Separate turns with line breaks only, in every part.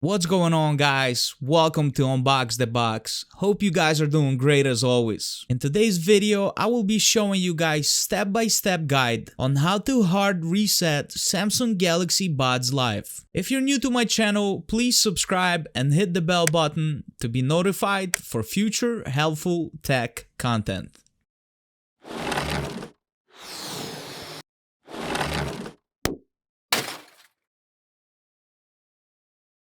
What's going on, guys? Welcome to Unbox the Box. Hope you guys are doing great as always. In today's video, I will be showing you guys step-by-step guide on how to hard reset Samsung Galaxy Buds Live. If you're new to my channel, please subscribe and hit the bell button to be notified for future helpful tech content.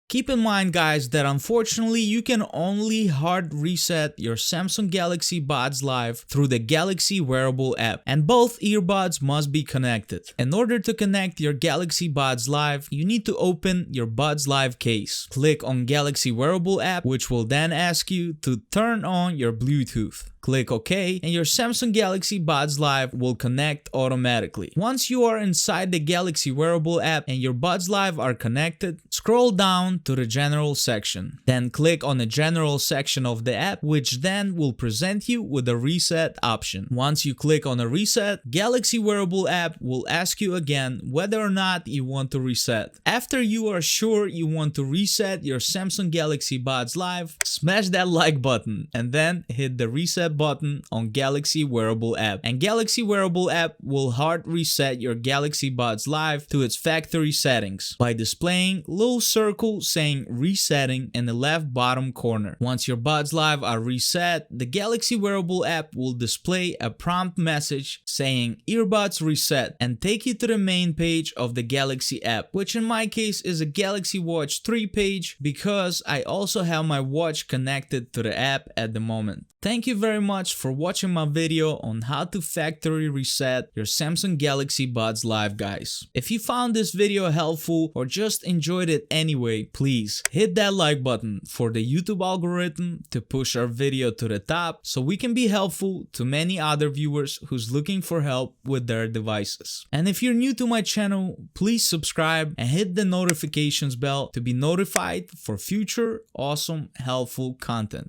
Keep in mind, guys, that unfortunately you can only hard reset your Samsung Galaxy Buds Live through the Galaxy wearable app, and both earbuds must be connected. In order to connect your Galaxy Buds Live, you need to open your Buds Live case. Click on Galaxy wearable app, which will then ask you to turn on your Bluetooth. Click OK, and your Samsung Galaxy Buds Live will connect automatically. Once you are inside the Galaxy wearable app and your Buds Live are connected, scroll down to the general section. Then click on the general section of the app, which then will present you with a reset option. Once you click on a reset, Galaxy wearable app will ask you again whether or not you want to reset. After you are sure you want to reset your Samsung Galaxy Buds Live, smash that like button and then hit the reset button on Galaxy wearable app, and Galaxy wearable app will hard reset your Galaxy Buds Live to its factory settings by displaying little circle saying resetting in the left bottom corner. Once your Buds Live are reset, the Galaxy wearable app will display a prompt message saying earbuds reset and take you to the main page of the Galaxy app, which in my case is a Galaxy Watch 3 page because I also have my watch connected to the app at the moment. Thank you very much for watching my video on how to factory reset your Samsung Galaxy Buds Live, guys. If you found this video helpful or just enjoyed it anyway, please hit that like button for the YouTube algorithm to push our video to the top so we can be helpful to many other viewers who's looking for help with their devices. And if you're new to my channel, please subscribe and hit the notifications bell to be notified for future awesome helpful content.